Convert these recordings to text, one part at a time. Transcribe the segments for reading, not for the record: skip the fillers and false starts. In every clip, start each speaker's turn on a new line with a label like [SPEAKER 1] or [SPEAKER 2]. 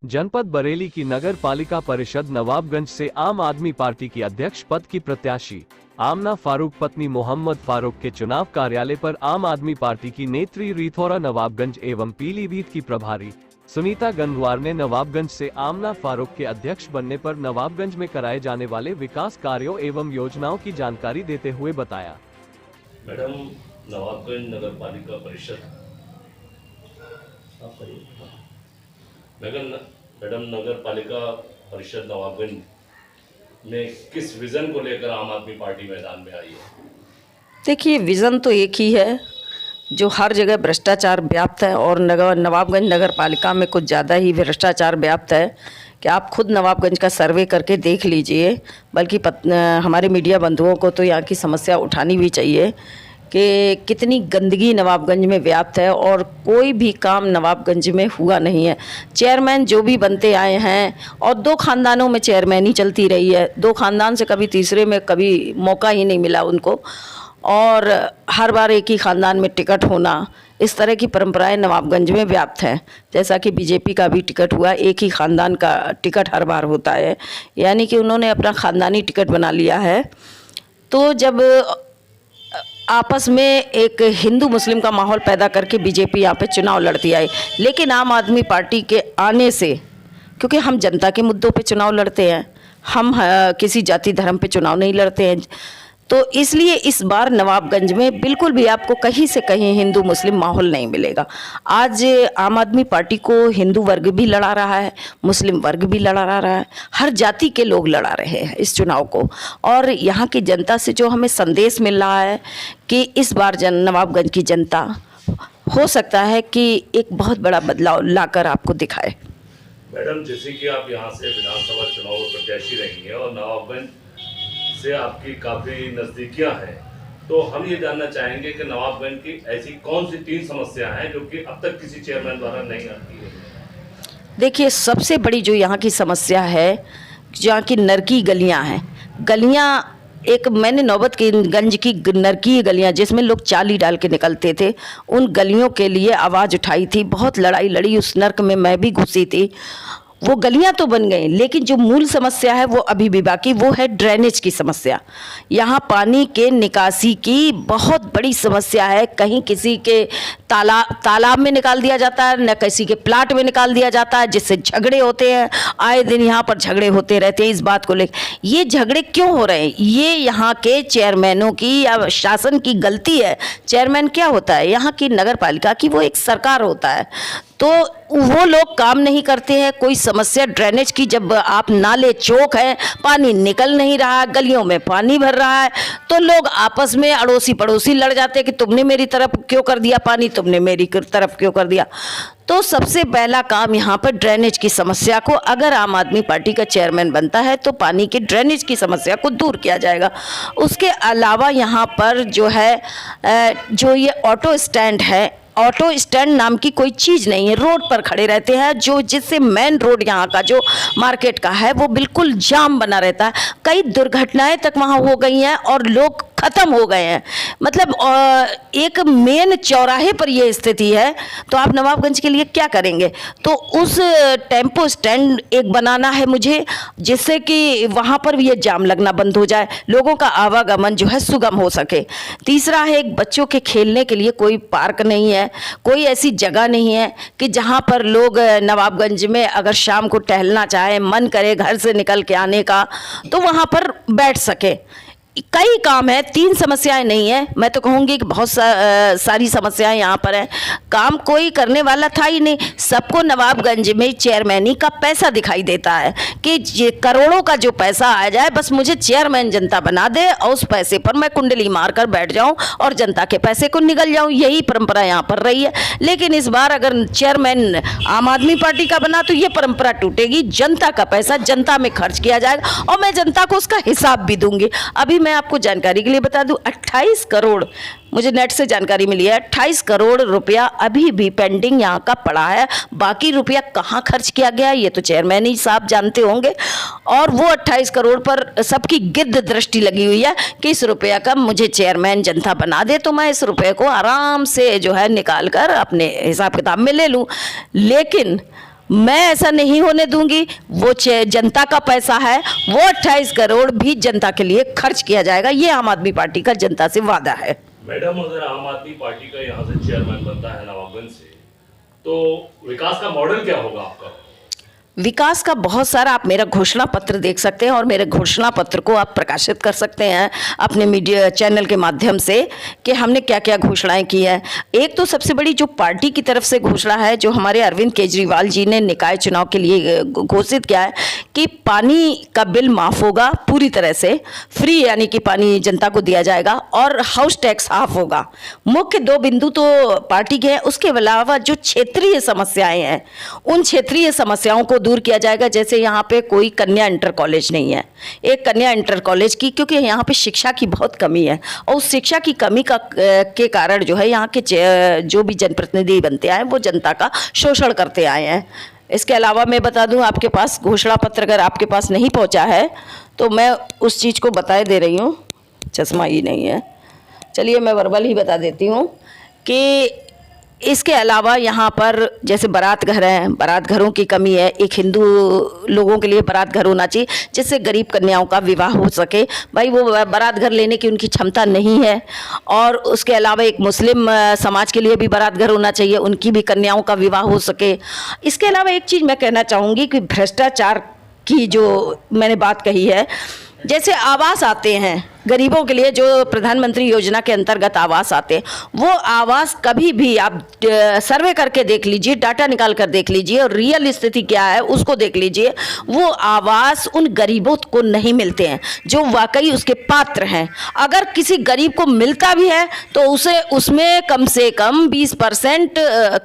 [SPEAKER 1] जनपद बरेली की नगर पालिका परिषद नवाबगंज से आम आदमी पार्टी की अध्यक्ष पद की प्रत्याशी आमना फारूक पत्नी मोहम्मद फारूक के चुनाव कार्यालय पर आम आदमी पार्टी की नेत्री रिथौरा नवाबगंज एवं पीलीभीत की प्रभारी सुनीता गंगवार ने नवाबगंज से आमना फारूक के अध्यक्ष बनने पर नवाबगंज में कराए जाने वाले विकास कार्यों एवं योजनाओं की जानकारी देते हुए बताया।
[SPEAKER 2] मैडम, नवाबगंज नगर पालिका परिषद मैडम नगर पालिका परिषद नवाबगंज में किस विजन को लेकर आम आदमी पार्टी मैदान में आई है?
[SPEAKER 3] देखिए, विज़न तो एक ही है, जो हर जगह भ्रष्टाचार व्याप्त है और नवाबगंज नगर पालिका में कुछ ज़्यादा ही भ्रष्टाचार व्याप्त है कि आप खुद नवाबगंज का सर्वे करके देख लीजिए। बल्कि हमारे मीडिया बंधुओं को तो यहाँ की समस्या उठानी भी चाहिए कि कितनी गंदगी नवाबगंज में व्याप्त है और कोई भी काम नवाबगंज में हुआ नहीं है। चेयरमैन जो भी बनते आए हैं और 2 खानदानों में चेयरमैनी चलती रही है, 2 खानदान से कभी तीसरे में कभी मौका ही नहीं मिला उनको, और हर बार एक ही ख़ानदान में टिकट होना, इस तरह की परंपराएं नवाबगंज में व्याप्त हैं। जैसा कि बीजेपी का भी टिकट हुआ, एक ही ख़ानदान का टिकट हर बार होता है, यानी कि उन्होंने अपना ख़ानदानी टिकट बना लिया है। तो जब आपस में एक हिंदू मुस्लिम का माहौल पैदा करके बीजेपी यहाँ पे चुनाव लड़ती आई, लेकिन आम आदमी पार्टी के आने से, क्योंकि हम जनता के मुद्दों पे चुनाव लड़ते हैं, हम किसी जाति धर्म पे चुनाव नहीं लड़ते हैं, तो इसलिए इस बार नवाबगंज में बिल्कुल भी आपको कहीं से कहीं हिंदू मुस्लिम माहौल नहीं मिलेगा। आज आम आदमी पार्टी को हिंदू वर्ग भी लड़ा रहा है, मुस्लिम वर्ग भी लड़ा रहा है, हर जाति के लोग लड़ा रहे हैं इस चुनाव को। और यहाँ की जनता से जो हमें संदेश मिल रहा है कि इस बार नवाबगंज की जनता हो सकता है कि एक बहुत बड़ा बदलाव लाकर आपको दिखाए।
[SPEAKER 2] मैडम, जैसे कि आप यहाँ से विधानसभा चुनाव प्रत्याशी रही हैं और नवाबगंज से आपकी काफ़ी नज़दीकियाँ हैं, तो हम ये जानना चाहेंगे कि नवाबगंज की ऐसी कौन सी 3 समस्या हैं जो कि अब तक किसी चेयरमैन द्वारा नहीं आती है?
[SPEAKER 3] देखिए, सबसे बड़ी जो यहाँ की समस्या है, जहाँ की नरकी गलियाँ हैं, गलियाँ एक मैंने नौबतगंज की नरकी गलियाँ जिसमें लोग चाली डाल के निकलते थे, उन गलियों के लिए आवाज़ उठाई थी, बहुत लड़ाई लड़ी, उस नर्क में मैं भी घुसी थी। वो गलियां तो बन गई, लेकिन जो मूल समस्या है वो अभी भी बाकी, वो है ड्रेनेज की समस्या। यहाँ पानी के निकासी की बहुत बड़ी समस्या है। कहीं किसी के तालाब में निकाल दिया जाता है, न किसी के प्लाट में निकाल दिया जाता है, जिससे झगड़े होते हैं। आए दिन यहाँ पर झगड़े होते रहते हैं इस बात को लेकर। ये झगड़े क्यों हो रहे हैं? ये यहाँ के चेयरमैनों की या शासन की गलती है। चेयरमैन क्या होता है? यहाँ की नगर पालिका की वो एक सरकार होता है, तो वो लोग काम नहीं करते हैं। कोई समस्या ड्रेनेज की, जब आप नाले चौक है, पानी निकल नहीं रहा, गलियों में पानी भर रहा है, तो लोग आपस में अड़ोसी पड़ोसी लड़ जाते हैं कि तुमने मेरी तरफ क्यों कर दिया पानी, तुमने मेरी तरफ क्यों कर दिया। तो सबसे पहला काम यहाँ पर ड्रेनेज की समस्या को, अगर आम आदमी पार्टी का चेयरमैन बनता है तो पानी की ड्रेनेज की समस्या को दूर किया जाएगा। उसके अलावा यहाँ पर जो है जो ये ऑटो स्टैंड है, ऑटो स्टैंड नाम की कोई चीज़ नहीं है। रोड पर खड़े रहते हैं, जिससे मेन रोड यहाँ का जो मार्केट का है वो बिल्कुल जाम बना रहता है। कई दुर्घटनाएं तक वहाँ हो गई हैं और लोग ख़त्म हो गए हैं। मतलब एक मेन चौराहे पर ये स्थिति है, तो आप नवाबगंज के लिए क्या करेंगे? तो उस टेम्पो स्टैंड एक बनाना है मुझे, जिससे कि वहाँ पर भी ये जाम लगना बंद हो जाए, लोगों का आवागमन जो है सुगम हो सके। तीसरा है, एक बच्चों के खेलने के लिए कोई पार्क नहीं है, कोई ऐसी जगह नहीं है कि जहाँ पर लोग नवाबगंज में अगर शाम को टहलना चाहे, मन करे घर से निकल के आने का, तो वहाँ पर बैठ सके। कई काम है, 3 समस्याएं नहीं है। मैं तो कहूँगी कि बहुत सारी समस्याएं यहाँ पर हैं। काम कोई करने वाला था ही नहीं। सबको नवाबगंज में चेयरमैनी का पैसा दिखाई देता है कि करोड़ों का जो पैसा आ जाए, बस मुझे चेयरमैन जनता बना दे और उस पैसे पर मैं कुंडली मार कर बैठ जाऊँ और जनता के पैसे को निगल जाऊँ। यही परंपरा यहाँ पर रही है। लेकिन इस बार अगर चेयरमैन आम आदमी पार्टी का बना तो ये परंपरा टूटेगी। जनता का पैसा जनता में खर्च किया जाएगा और मैं जनता को उसका हिसाब भी दूंगी। अभी मैं आपको जानकारी के लिए बता दूं, 28 करोड़ मुझे नेट से जानकारी मिली है, 28 करोड़ रुपया अभी भी पेंडिंग यहाँ का पड़ा है। बाकी रुपया कहाँ खर्च किया गया ये तो चेयरमैन ही साहब जानते होंगे। और वो 28 करोड़ पर सबकी गिद्ध दृष्टि लगी हुई है कि इस रुपया का मुझे चेयरमैन जनता बना दे तो मैं इस रुपये को आराम से जो है निकाल कर अपने हिसाब किताब में ले लूँ। लेकिन मैं ऐसा नहीं होने दूंगी। वो जनता का पैसा है, वो 28 करोड़ भी जनता के लिए खर्च किया जाएगा। ये आम आदमी पार्टी का जनता से वादा है।
[SPEAKER 2] मैडम, अगर आम आदमी पार्टी का यहाँ से चेयरमैन बनता है नवाबगंज से, तो विकास का मॉडल क्या होगा आपका?
[SPEAKER 3] विकास का बहुत सारा, आप मेरा घोषणा पत्र देख सकते हैं और मेरे घोषणा पत्र को आप प्रकाशित कर सकते हैं अपने मीडिया चैनल के माध्यम से कि हमने क्या क्या घोषणाएं की है। एक तो सबसे बड़ी जो पार्टी की तरफ से घोषणा है, जो हमारे अरविंद केजरीवाल जी ने निकाय चुनाव के लिए घोषित किया है कि पानी का बिल माफ़ होगा पूरी तरह से, फ्री, यानी कि पानी जनता को दिया जाएगा, और हाउस टैक्स हाफ होगा। मुख्य 2 बिंदु तो पार्टी के हैं। उसके अलावा जो क्षेत्रीय समस्याएं हैं, उन क्षेत्रीय समस्याओं को दूर किया जाएगा। जैसे यहाँ पे कोई कन्या इंटर कॉलेज नहीं है, एक कन्या इंटर कॉलेज की, क्योंकि यहाँ पे शिक्षा की बहुत कमी है, और उस शिक्षा की कमी के कारण जो है यहाँ के जो भी जनप्रतिनिधि बनते आए वो जनता का शोषण करते आए हैं। इसके अलावा मैं बता दूं, आपके पास घोषणा पत्र अगर आपके पास नहीं पहुँचा है तो मैं उस चीज़ को बताए दे रही हूँ। चश्मा ही नहीं है, चलिए मैं वर्बल ही बता देती हूँ कि इसके अलावा यहाँ पर जैसे बारात घर हैं, बारात घरों की कमी है। एक हिंदू लोगों के लिए बारात घर होना चाहिए जिससे गरीब कन्याओं का विवाह हो सके। भाई वो बारात घर लेने की उनकी क्षमता नहीं है। और उसके अलावा एक मुस्लिम समाज के लिए भी बारात घर होना चाहिए, उनकी भी कन्याओं का विवाह हो सके। इसके अलावा एक चीज़ मैं कहना चाहूँगी कि भ्रष्टाचार की जो मैंने बात कही है, जैसे आवास आते हैं गरीबों के लिए, जो प्रधानमंत्री योजना के अंतर्गत आवास आते हैं, वो आवास कभी भी आप सर्वे करके देख लीजिए, डाटा निकाल कर देख लीजिए और रियल स्थिति क्या है उसको देख लीजिए। वो आवास उन गरीबों को नहीं मिलते हैं जो वाकई उसके पात्र हैं। अगर किसी गरीब को मिलता भी है तो उसे उसमें कम से कम 20%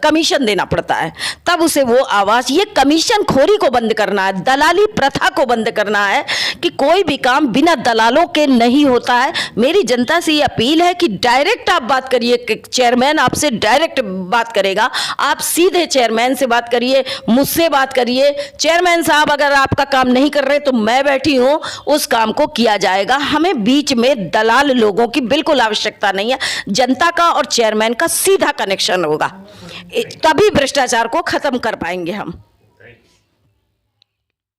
[SPEAKER 3] कमीशन देना पड़ता है, तब उसे वो आवास। ये कमीशन खोरी को बंद करना है, दलाली प्रथा को बंद करना है कि कोई भी काम बिना दलालों के नहीं होता है। मेरी जनता से ये अपील है कि डायरेक्ट आप बात करिए, चेयरमैन आपसे डायरेक्ट बात करेगा, आप सीधे चेयरमैन से बात करिए, मुझसे बात करिए। चेयरमैन साहब अगर आपका काम नहीं कर रहे तो मैं बैठी हूँ, उस काम को किया जाएगा। हमें बीच में दलाल लोगों की बिल्कुल आवश्यकता नहीं है। जनता का और चेयरमैन का सीधा कनेक्शन होगा, तभी भ्रष्टाचार को खत्म कर पाएंगे हम।